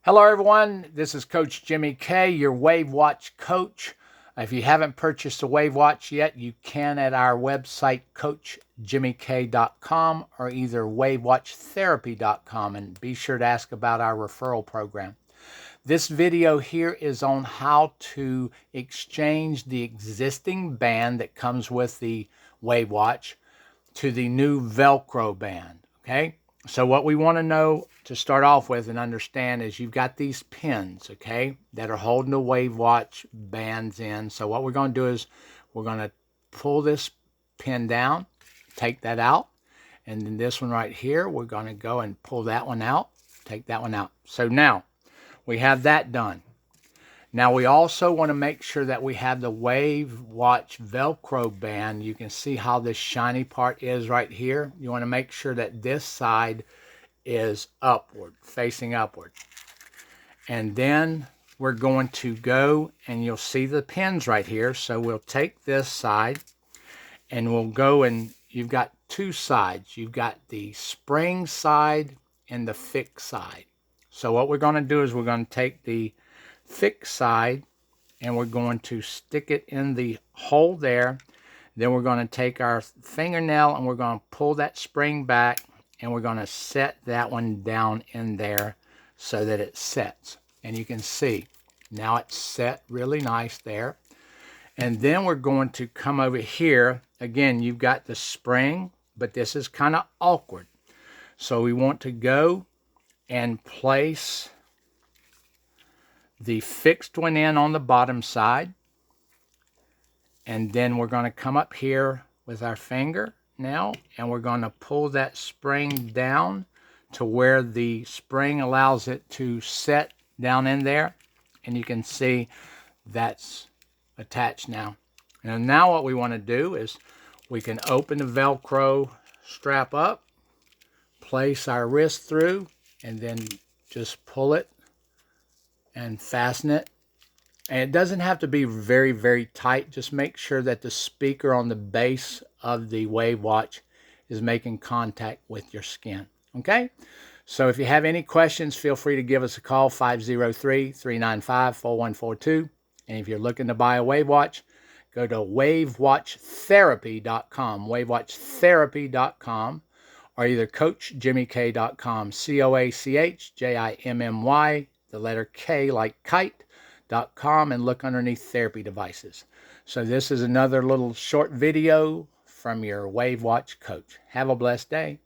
Hello everyone, this is Coach Jimmy K, your WAVwatch coach. If you haven't purchased a WAVwatch yet, you can at our website coachjimmyk.com or either WAVwatchtherapy.com, and be sure to ask about our referral program. This video here is on how to exchange the existing band that comes with the WAVwatch to the new Velcro band, okay? So what we want to know to start off with and understand is you've got these pins, okay, that are holding the WAVwatch bands in. So what we're going to do is we're going to pull this pin down, take that out, and then this one right here, we're going to go and pull that one out, take that one out. So now we have that done. Now we also want to make sure that we have the WAVwatch Velcro band. You can see how this shiny part is right here. You want to make sure that this side is upward, facing upward. And then we're going to go, and you'll see the pins right here. So we'll take this side and we'll go, and you've got two sides. You've got the spring side and the fixed side. So what we're going to do is we're going to take the fixed side and we're going to stick it in the hole there. Then we're going to take our fingernail and we're going to pull that spring back, and we're going to set that one down in there so that it sets. And you can see now it's set really nice there. And then we're going to come over here. Again, you've got the spring, but this is kind of awkward. So we want to go and place the fixed one in on the bottom side, and then we're going to come up here with our finger now, and we're going to pull that spring down to where the spring allows it to set down in there, and you can see that's attached now. And now what we want to do is we can open the Velcro strap up, place our wrist through, and then just pull it and fasten it. And it doesn't have to be very, very tight. Just make sure that the speaker on the base of the WAVwatch is making contact with your skin. Okay? So if you have any questions, feel free to give us a call, 503-395-4142. And if you're looking to buy a WAVwatch, go to WAVwatchtherapy.com, WAVwatchtherapy.com, or either coachjimmyk.com, COACHJIMMY, the letter K like kite.com, and look underneath therapy devices. So this is another little short video from your WAVwatch coach. Have a blessed day.